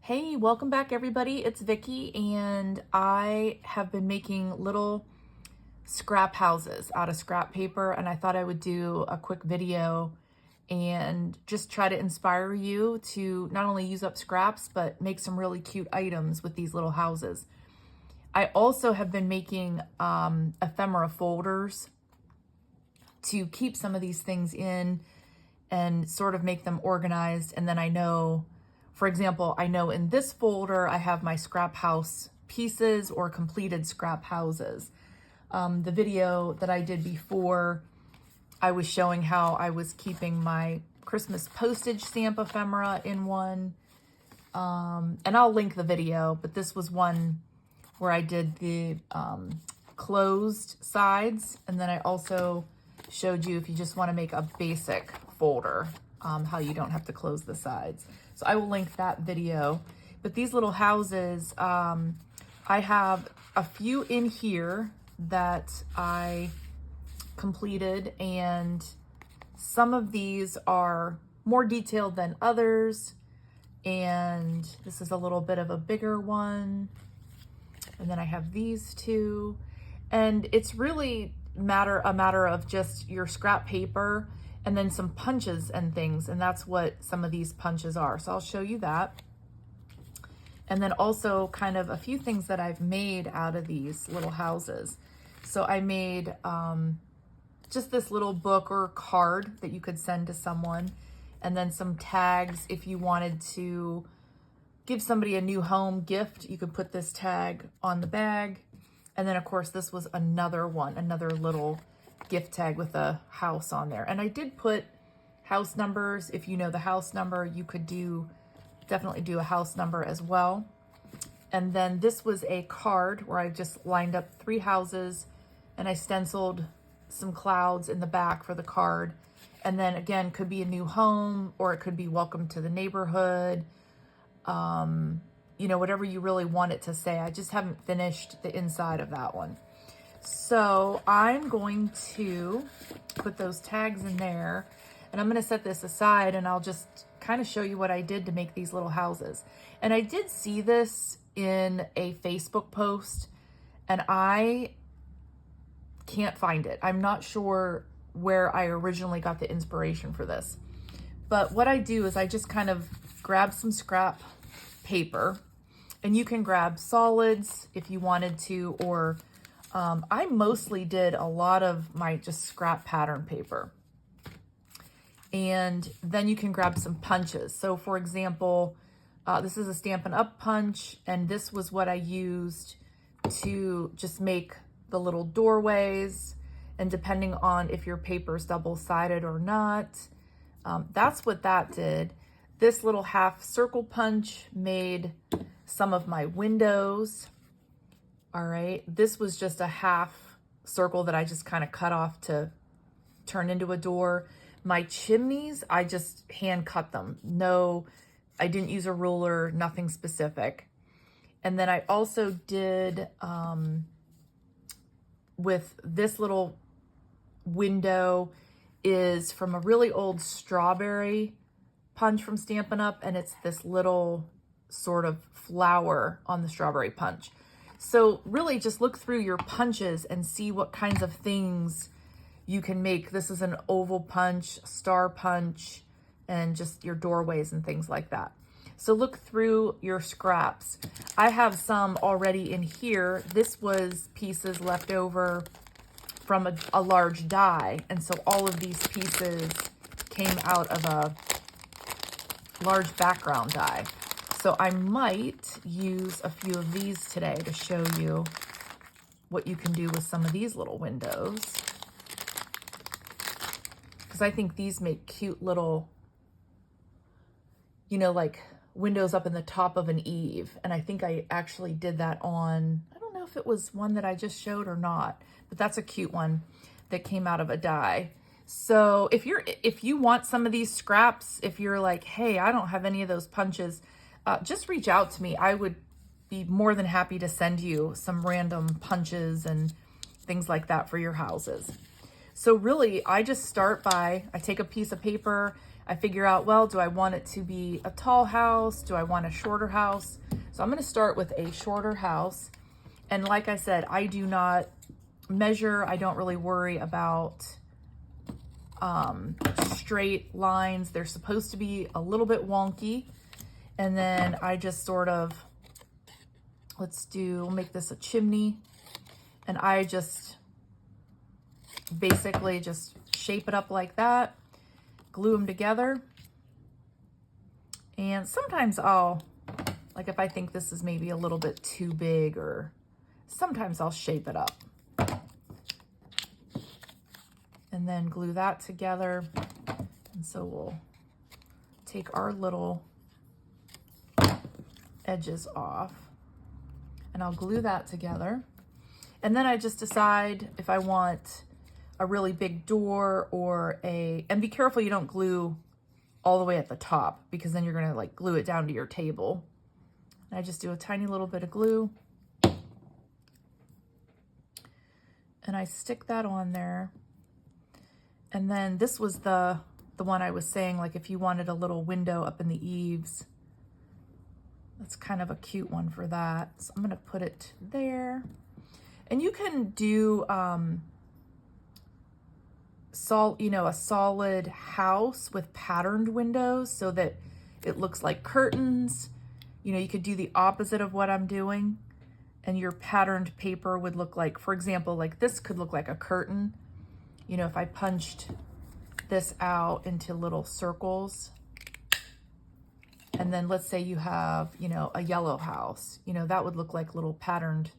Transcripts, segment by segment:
Hey, welcome back everybody. It's Vicky and I have been making little scrap houses out of scrap paper, and I thought I would do a quick video and just try to inspire you to not only use up scraps but make some really cute items with these little houses. I also have been making ephemera folders to keep some of these things in and sort of make them organized, and then I know, for example, I know in this folder, I have my scrap house pieces or completed scrap houses. The video that I did before, I was showing how I was keeping my Christmas postage stamp ephemera in one. And I'll link the video, but this was one where I did the closed sides. And then I also showed you if you just want to make a basic folder, how you don't have to close the sides. So I will link that video. But these little houses, I have a few in here that I completed, and some of these are more detailed than others. And this is a little bit of a bigger one. And then I have these two. And it's really a matter of just your scrap paper and then some punches and things, and that's what some of these punches are. So I'll show you that. And then also kind of a few things that I've made out of these little houses. So I made just this little book or card that you could send to someone, and then some tags if you wanted to give somebody a new home gift. You could put this tag on the bag. And then of course this was another one, another little gift tag with a house on there. And I did put house numbers. If you know the house number, you could definitely do a house number as well. And then this was a card where I just lined up 3 houses and I stenciled some clouds in the back for the card. And then again, could be a new home, or it could be welcome to the neighborhood. You know, whatever you really want it to say. I just haven't finished the inside of that one. So I'm going to put those tags in there, and I'm going to set this aside, and I'll just kind of show you what I did to make these little houses. And I did see this in a Facebook post, and I can't find it. I'm not sure where I originally got the inspiration for this. But what I do is I just kind of grab some scrap paper, and you can grab solids if you wanted to, or I mostly did a lot of my just scrap pattern paper. And then you can grab some punches. So for example, this is a Stampin' Up! Punch, and this was what I used to just make the little doorways. And depending on if your paper is double-sided or not, that's what that did. This little half circle punch made some of my windows. All right, this was just a half circle that I just kind of cut off to turn into a door. My chimneys, I just hand cut them. No, I didn't use a ruler, nothing specific. And then I also did, with this little window, is from a really old strawberry punch from Stampin' Up! And it's this little sort of flower on the strawberry punch. So really just look through your punches and see what kinds of things you can make. This is an oval punch, star punch, and just your doorways and things like that. So look through your scraps. I have some already in here. This was pieces left over from a large die. And so all of these pieces came out of a large background die. So I might use a few of these today to show you what you can do with some of these little windows, because I think these make cute little, you know, like windows up in the top of an eave. And I think I actually did that on, I don't know if it was one that I just showed or not, but that's a cute one that came out of a die. So if you want some of these scraps, if you're like, hey, I don't have any of those punches, just reach out to me. I would be more than happy to send you some random punches and things like that for your houses. So really, I just start by, I take a piece of paper, I figure out, well, do I want it to be a tall house? Do I want a shorter house? So I'm going to start with a shorter house. And like I said, I do not measure. I don't really worry about straight lines. They're supposed to be a little bit wonky. And then I just sort of, we'll make this a chimney. And I just basically just shape it up like that, glue them together. And sometimes like if I think this is maybe a little bit too big, or sometimes I'll shape it up. And then glue that together. And so we'll take our little edges off and I'll glue that together. And then I just decide if I want a really big door or and be careful you don't glue all the way at the top, because then you're gonna like glue it down to your table. And I just do a tiny little bit of glue and I stick that on there. And then this was the one I was saying, like if you wanted a little window up in the eaves, that's kind of a cute one for that. So I'm gonna put it there. And you can do a solid house with patterned windows so that it looks like curtains. You know, you could do the opposite of what I'm doing, and your patterned paper would look like, for example, like this could look like a curtain. You know, if I punched this out into little circles, and then let's say you have, you know, a yellow house, you know, that would look like little patterned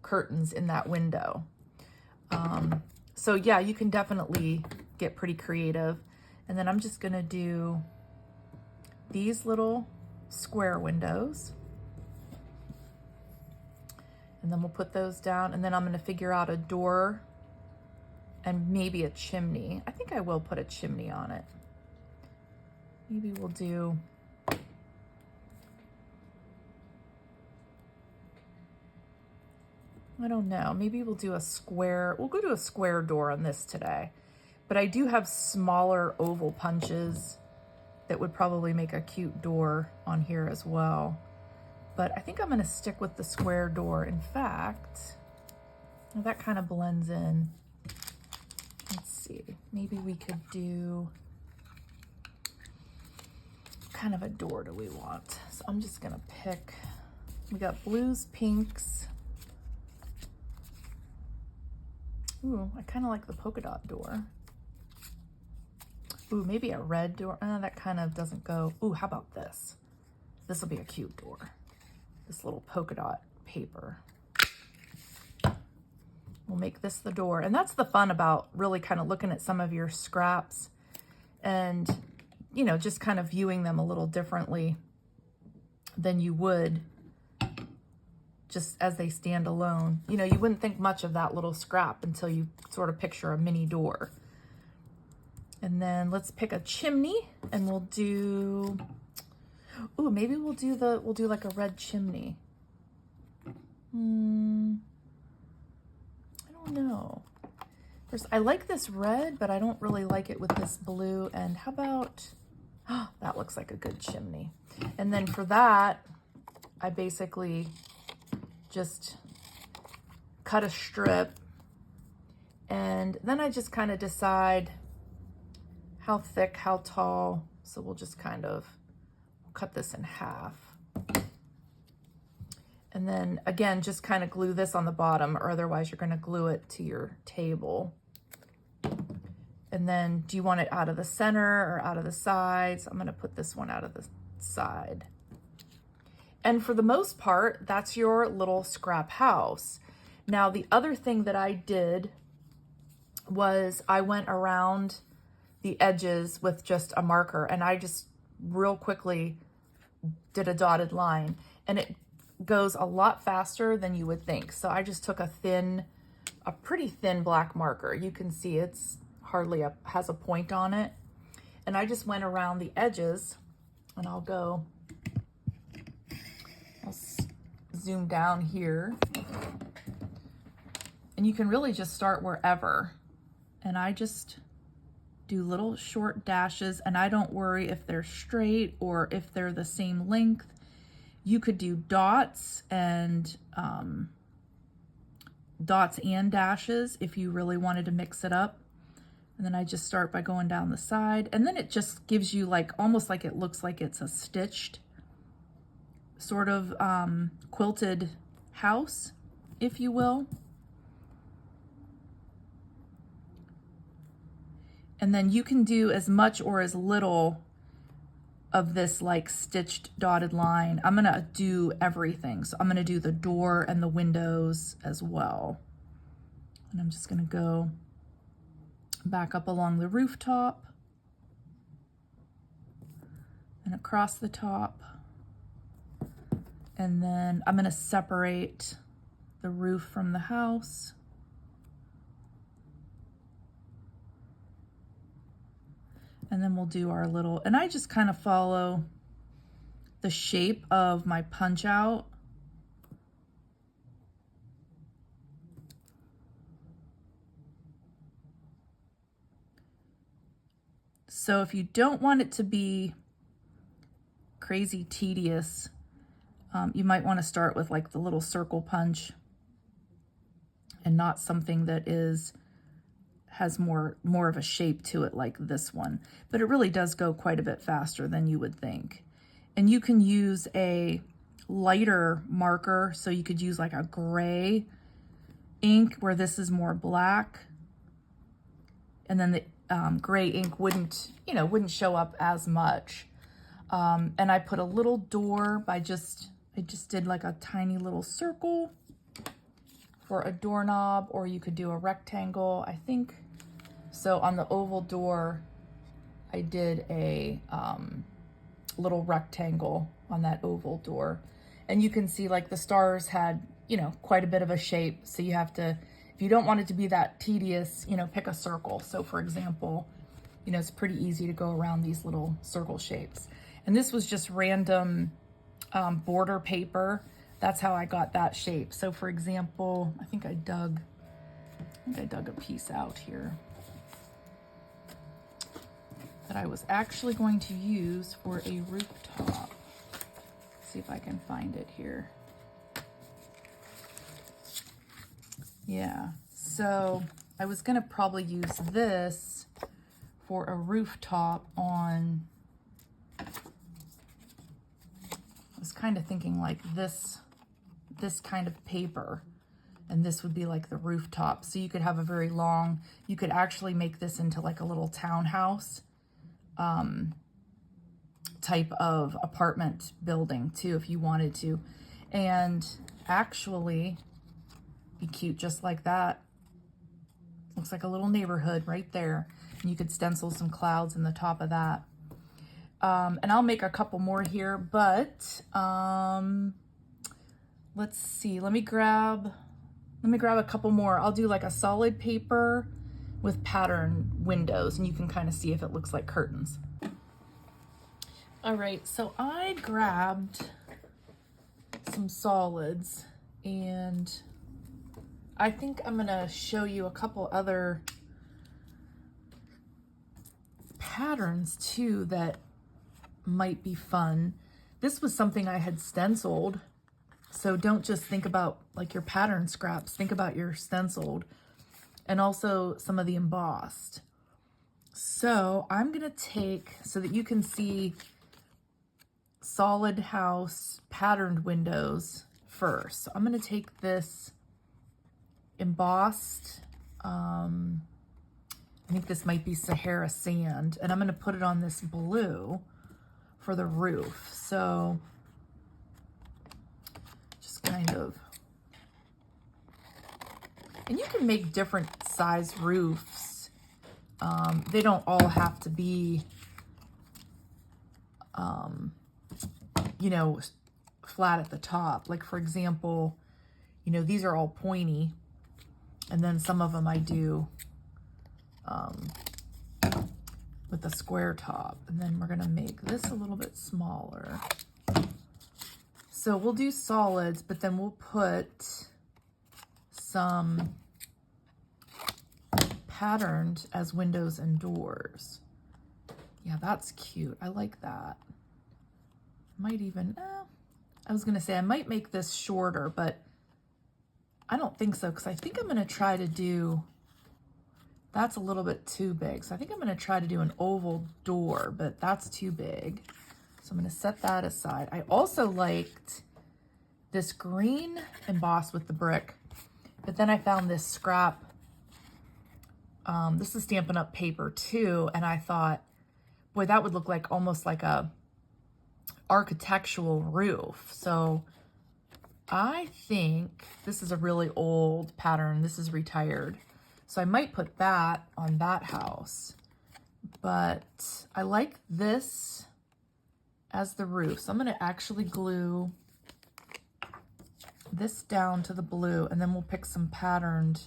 curtains in that window. So yeah, you can definitely get pretty creative. And then I'm just gonna do these little square windows. And then we'll put those down, and then I'm gonna figure out a door and maybe a chimney. I think I will put a chimney on it. Maybe we'll do, I don't know, maybe we'll do a square, we'll go to a square door on this today. But I do have smaller oval punches that would probably make a cute door on here as well. But I think I'm gonna stick with the square door. In fact, that kind of blends in. Let's see, maybe we could do, what kind of a door do we want? So I'm just gonna pick, we got blues, pinks. Ooh, I kind of like the polka dot door. Ooh, maybe a red door. That kind of doesn't go. Ooh, how about this? This will be a cute door. This little polka dot paper. We'll make this the door. And that's the fun about really kind of looking at some of your scraps and, you know, just kind of viewing them a little differently than you would just as they stand alone. You know, you wouldn't think much of that little scrap until you sort of picture a mini door. And then let's pick a chimney, and we'll do, ooh, maybe we'll do like a red chimney. I don't know. I like this red, but I don't really like it with this blue. And how about, oh, that looks like a good chimney. And then for that, I basically just cut a strip, and then I just kind of decide how thick, how tall. So we'll just kind of cut this in half. And then again, just kind of glue this on the bottom, or otherwise you're going to glue it to your table. And then do you want it out of the center or out of the sides? I'm going to put this one out of the side. And for the most part, that's your little scrap house. Now, the other thing that I did was I went around the edges with just a marker, and I just real quickly did a dotted line, and it goes a lot faster than you would think. So I just took a pretty thin black marker. You can see it's hardly has a point on it. And I just went around the edges, and I'll zoom down here, and you can really just start wherever. And I just do little short dashes, and I don't worry if they're straight or if they're the same length. You could do dots and dashes if you really wanted to mix it up. And then I just start by going down the side, and then it just gives you like, almost like it looks like it's a stitched sort of quilted house, if you will. And then you can do as much or as little of this like stitched dotted line. I'm gonna do everything. So I'm gonna do the door and the windows as well. And I'm just gonna go back up along the rooftop and across the top. And then I'm gonna separate the roof from the house. And then we'll do our little, and I just kind of follow the shape of my punch out. So if you don't want it to be crazy tedious, you might want to start with like the little circle punch and not something that has more of a shape to it like this one. But it really does go quite a bit faster than you would think. And you can use a lighter marker, so you could use like a gray ink where this is more black. And then the gray ink wouldn't show up as much. And I put a little door by I just did like a tiny little circle for a doorknob, or you could do a rectangle, I think. So on the oval door, I did a little rectangle on that oval door. And you can see like the stars had, quite a bit of a shape. So you have to, if you don't want it to be that tedious, pick a circle. So for example, it's pretty easy to go around these little circle shapes. And this was just random border paper. That's how I got that shape. So for example, I think I dug a piece out here that I was actually going to use for a rooftop. Let's see if I can find it here. Yeah, so I was gonna probably use this for a rooftop on, I was kind of thinking like this kind of paper, and this would be like the rooftop. So you could have a very long, you could actually make this into like a little townhouse type of apartment building too, if you wanted to, and actually be cute just like that. Looks like a little neighborhood right there. And you could stencil some clouds in the top of that. And I'll make a couple more here, but let's see, let me grab a couple more. I'll do like a solid paper with pattern windows, and you can kind of see if it looks like curtains. All right, so I grabbed some solids, and I think I'm gonna show you a couple other patterns too that might be fun. This was something I had stenciled, so don't just think about like your pattern scraps, think about your stenciled, and also some of the embossed. So I'm gonna take, so that you can see solid house patterned windows first. So I'm gonna take this embossed, I think this might be Sahara sand, and I'm gonna put it on this blue for the roof. So just kind of, and you can make different size roofs. They don't all have to be, flat at the top. Like for example, these are all pointy, and then some of them I do with a square top. And then we're gonna make this a little bit smaller. So we'll do solids, but then we'll put some patterned as windows and doors. Yeah, that's cute. I like that. Might even, I was gonna say I might make this shorter, but I don't think so, because I think I'm gonna try to do, that's a little bit too big. So I think I'm gonna try to do an oval door, but that's too big. So I'm gonna set that aside. I also liked this green embossed with the brick, but then I found this scrap, this is Stampin' Up! Paper too, and I thought, boy, that would look like almost like a architectural roof. So I think this is a really old pattern. This is retired. So I might put that on that house. But I like this as the roof. So I'm going to actually glue this down to the blue, and then we'll pick some patterned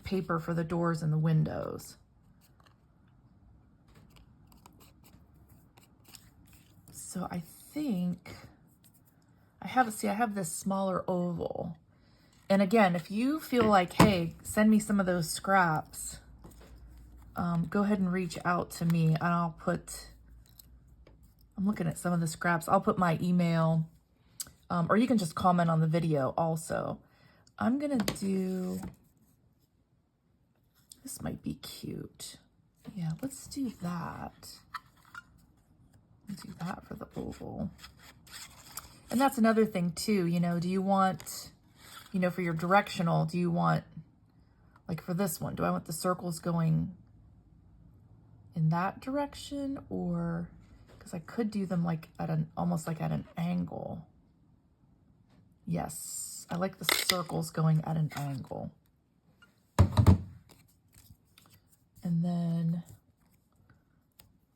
paper for the doors and the windows. So I think I have this smaller oval. And again, if you feel like, hey, send me some of those scraps, go ahead and reach out to me, and I'm looking at some of the scraps. I'll put my email, or you can just comment on the video also. I'm gonna do, this might be cute. Yeah, let's do that. Do that for the oval. And that's another thing too, you know, do you want, you know, for your directional, do you want, like for this one, do I want the circles going in that direction, or, because I could do them like at an, almost like at an angle. Yes, I like the circles going at an angle. And then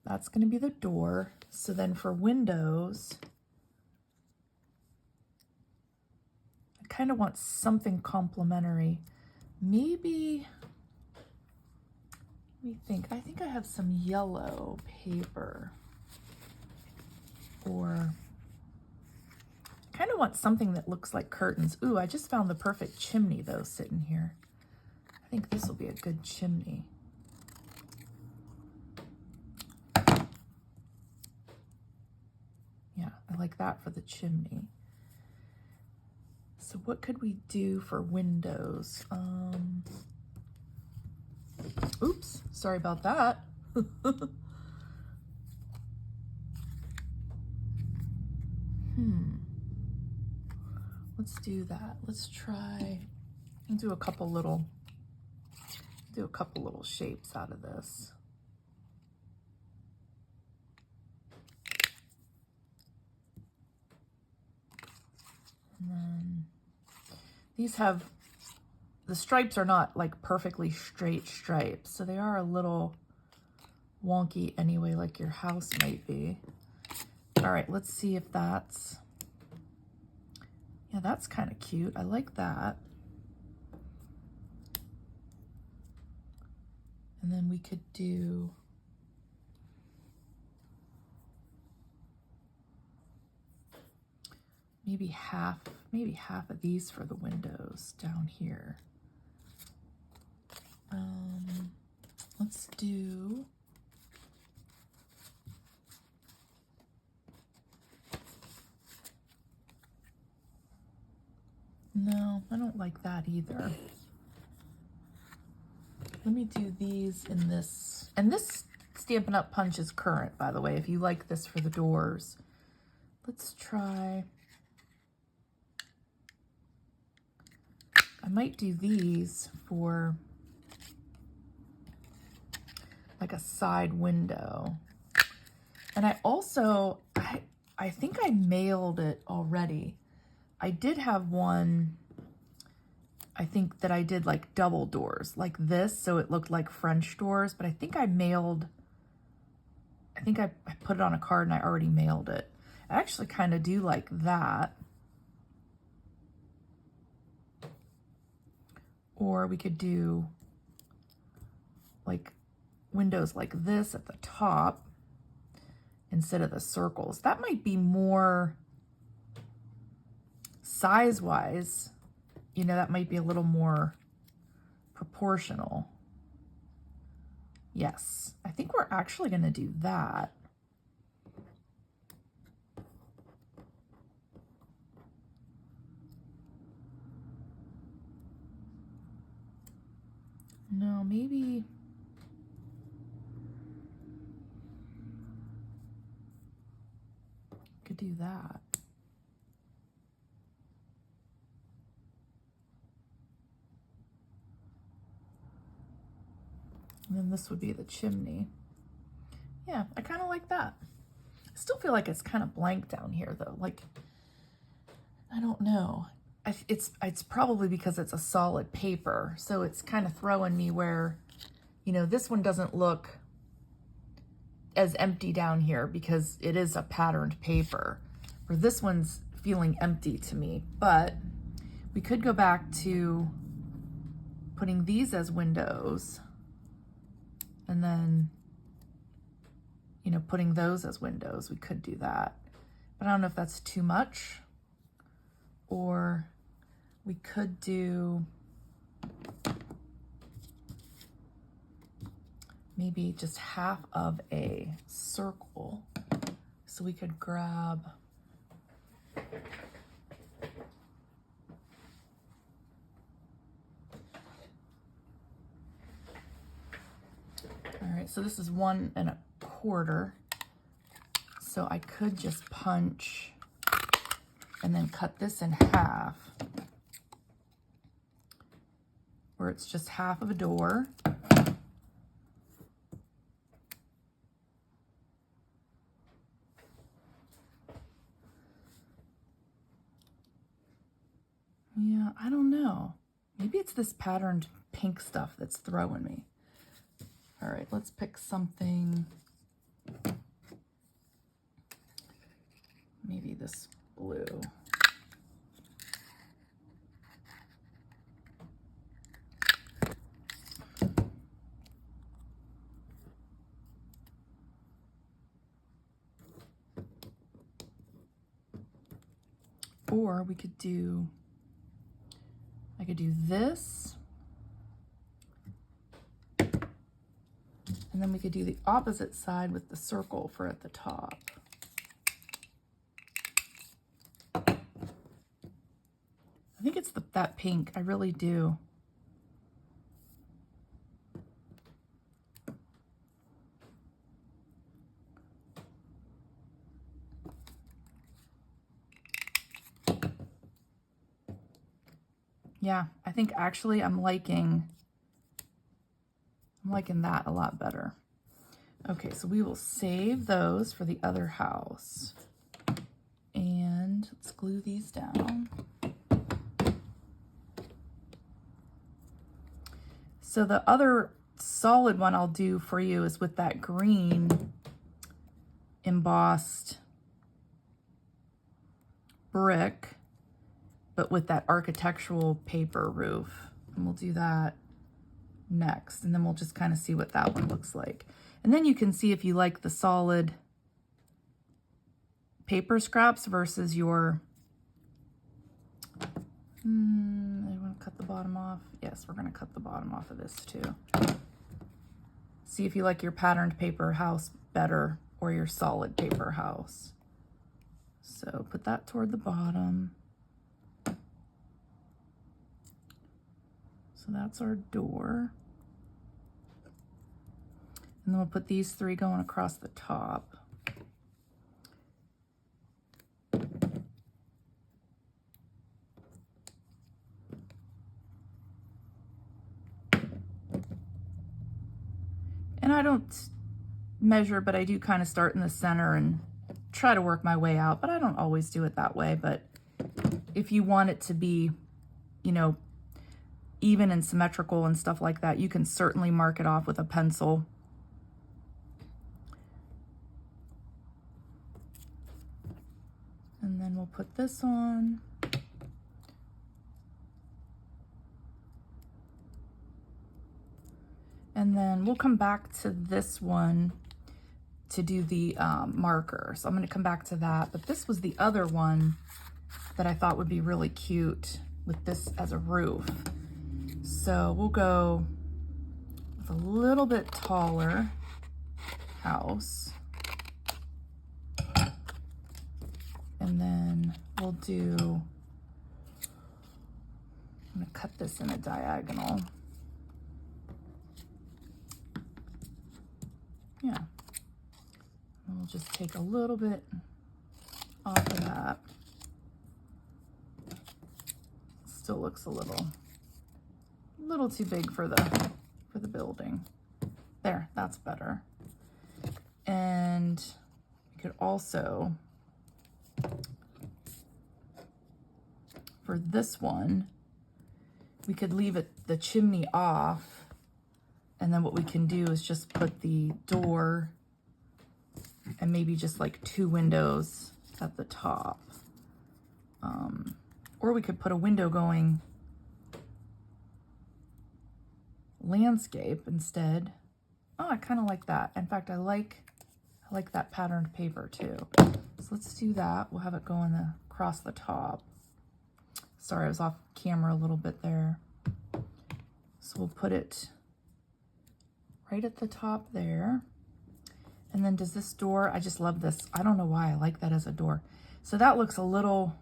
that's going to be the door. So then for windows, I kind of want something complementary. Maybe, let me think. I think I have some yellow paper, or kind of want something that looks like curtains. Ooh, I just found the perfect chimney though sitting here. I think this will be a good chimney. Yeah, I like that for the chimney. So what could we do for windows? Oops, sorry about that. Let's do that. Let's try and do a couple little shapes out of this. And then these have, the stripes are not like perfectly straight stripes, so they are a little wonky anyway, like your house might be. All right, let's see if that's, yeah, that's kind of cute. I like that. And then we could do, maybe half of these for the windows down here. Let's do, no, I don't like that either. Let me do these in this, and this Stampin' Up! Punch is current, by the way, if you like this for the doors. Let's try, I might do these for like a side window. And I also, I think I mailed it already. I did have one, I think that I did like double doors like this, so it looked like French doors, but I think I mailed, I think I put it on a card and I already mailed it. I actually kind of do like that. Or we could do like windows like this at the top instead of the circles. That might be more size-wise you know, that might be a little more proportional. Yes, I think we're actually going to do that. No, maybe could do that. And then this would be the chimney. Yeah, I kind of like that. I still feel like it's kind of blank down here though. Like, I don't know. It's probably because it's a solid paper. So it's kind of throwing me where, you know, this one doesn't look as empty down here because it is a patterned paper. Where this one's feeling empty to me. But we could go back to putting these as windows. And then, you know, putting those as windows. We could do that. But I don't know if that's too much. Or we could do maybe just half of a circle. So we could grab all right, so this is 1 1/4. So I could just punch and then cut this in half, where it's just half of a door. Yeah, I don't know. Maybe it's this patterned pink stuff that's throwing me. All right, let's pick something. Maybe this blue. Or we could do, I could do this. And then we could do the opposite side with the circle for at the top. I think it's that pink. I really do. Yeah, I think actually I'm liking that a lot better. Okay, so we will save those for the other house. And let's glue these down. So the other solid one I'll do for you is with that green embossed brick, but with that architectural paper roof. And we'll do that next. And then we'll just kind of see what that one looks like. And then you can see if you like the solid paper scraps versus your, I want to cut the bottom off. Yes, we're going to cut the bottom off of this too. See if you like your patterned paper house better or your solid paper house. So put that toward the bottom. So that's our door. And then we'll put these 3 going across the top. And I don't measure, but I do kind of start in the center and try to work my way out, but I don't always do it that way. But if you want it to be, you know, even and symmetrical and stuff like that, you can certainly mark it off with a pencil. And then we'll put this on. And then we'll come back to this one to do the marker. So I'm going to come back to that. But this was the other one that I thought would be really cute with this as a roof. So we'll go with a little bit taller house. And then we'll do, I'm gonna cut this in a diagonal. Yeah. And we'll just take a little bit off of that. Still looks a little too big for the building. There, that's better. And you could also, for this one, we could leave the chimney off, and then what we can do is just put the door and maybe just like 2 windows at the top. Or we could put a window going landscape instead. Oh, I kind of like that. In fact, I like that patterned paper too. So let's do that. We'll have it going across the top. Sorry, I was off camera a little bit there. So we'll put it right at the top there. And then does this door, I just love this. I don't know why I like that as a door. So that looks a little,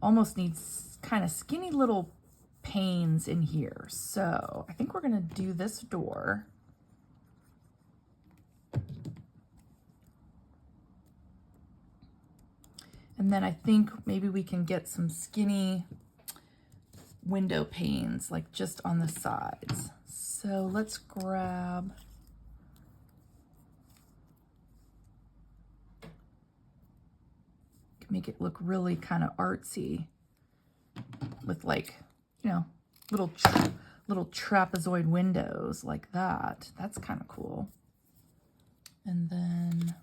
almost needs kind of skinny little panes in here. So I think we're gonna do this door. And then I think maybe we can get some skinny window panes, like just on the sides. So let's grab, make it look really kind of artsy with, like, you know, little trapezoid windows like that. That's kind of cool. And then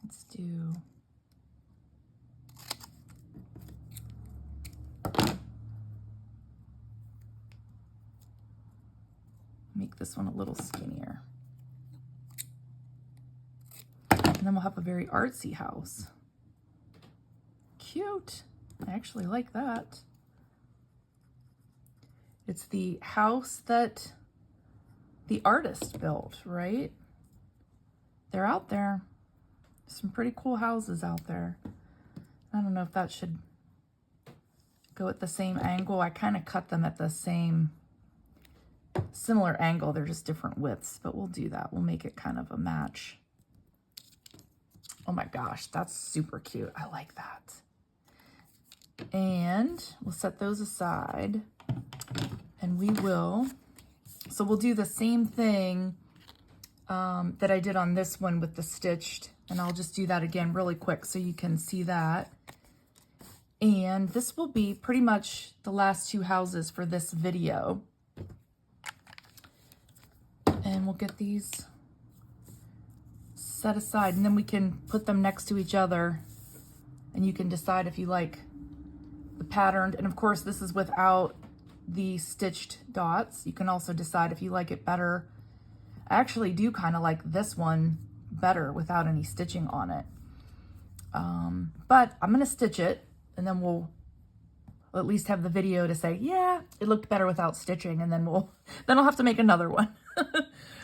let's do, make this one a little skinnier. And then we'll have a very artsy house. Cute. I actually like that. It's the house that the artist built, right? They're out there. Some pretty cool houses out there. I don't know if that should go at the same angle. I kind of cut them at the similar angle. They're just different widths, but we'll do that. We'll make it kind of a match. Oh my gosh, that's super cute. I like that. And we'll set those aside, and we will, so we'll do the same thing that I did on this one with the stitched, and I'll just do that again really quick so you can see that. And this will be pretty much the last 2 houses for this video. And we'll get these set aside, and then we can put them next to each other, and you can decide if you like the patterned, and of course this is without the stitched dots. You can also decide if you like it better. I actually do kind of like this one better without any stitching on it. But I'm gonna stitch it, and then we'll at least have the video to say, yeah, it looked better without stitching, and then I'll have to make another one.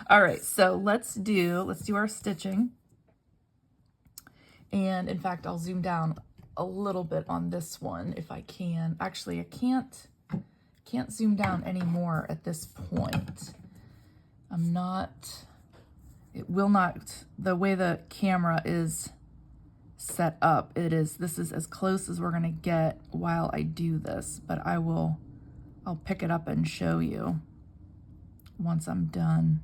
All right, so let's do our stitching. And in fact, I'll zoom down a little bit on this one if I can. Actually, I can't zoom down anymore at this point. It will not, the way the camera is set up, this is as close as we're gonna get while I do this, but I'll pick it up and show you once I'm done.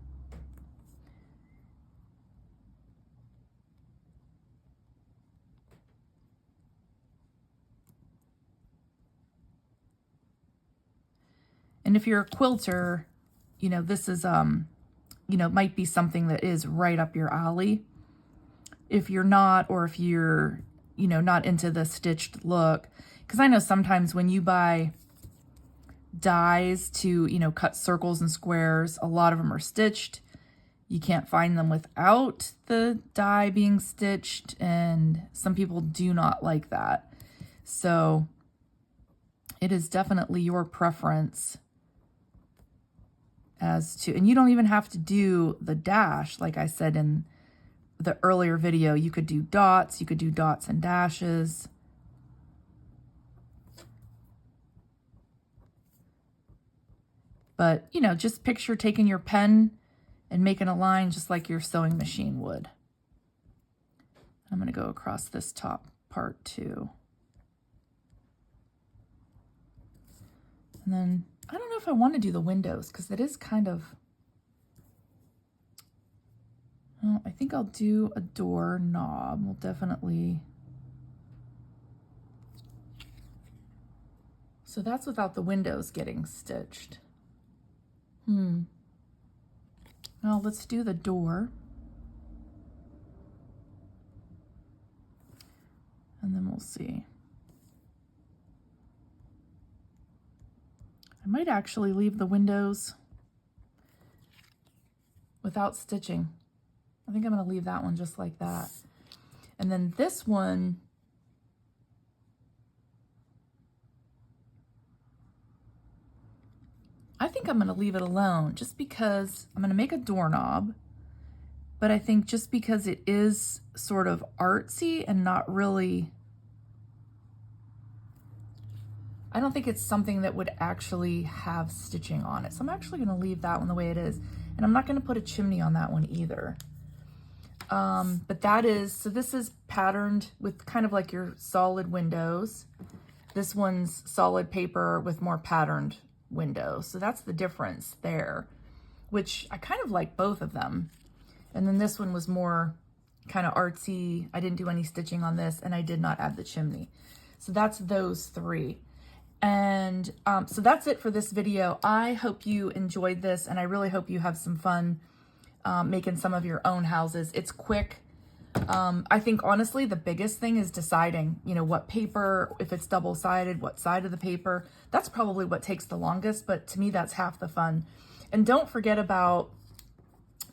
And if you're a quilter, you know, this is, might be something that is right up your alley. If you're not, or if you're, not into the stitched look, because I know sometimes when you buy dies to, cut circles and squares, a lot of them are stitched. You can't find them without the die being stitched, and some people do not like that. So it is definitely your preference as to, and you don't even have to do the dash. Like I said in the earlier video, you could do dots and dashes. But, you know, just picture taking your pen and making a line just like your sewing machine would. I'm going to go across this top part too. And then I don't know if I want to do the windows because it is kind of, well, I think I'll do a door knob. We'll definitely. So that's without the windows getting stitched. Well, let's do the door. And then we'll see. I might actually leave the windows without stitching. I think I'm going to leave that one just like that. And then this one, I think I'm going to leave it alone just because I'm going to make a doorknob. But I think just because it is sort of artsy and not really, I don't think it's something that would actually have stitching on it. So I'm actually going to leave that one the way it is. And I'm not going to put a chimney on that one either. But that is, so this is patterned with kind of like your solid windows. This one's solid paper with more patterned windows. So that's the difference there, which I kind of like both of them. And then this one was more kind of artsy. I didn't do any stitching on this, and I did not add the chimney. So that's those three. And so that's it for this video. I hope you enjoyed this, and I really hope you have some fun making some of your own houses. It's quick. I think honestly, the biggest thing is deciding, you know, what paper, if it's double-sided, what side of the paper. That's probably what takes the longest, but to me, that's half the fun. And don't forget about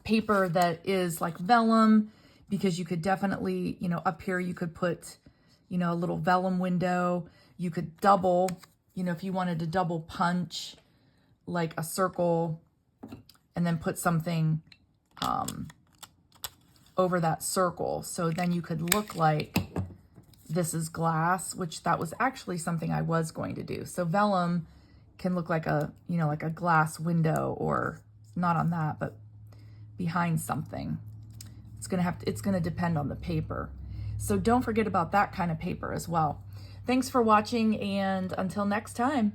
paper that is like vellum, because you could definitely, you know, up here you could put, you know, a little vellum window. You could double, you know, if you wanted to double punch like a circle and then put something over that circle. So then you could look like this is glass, which that was actually something I was going to do. So vellum can look like a, you know, like a glass window, or not on that, but behind something. It's going to depend on the paper. So don't forget about that kind of paper as well. Thanks for watching, and until next time.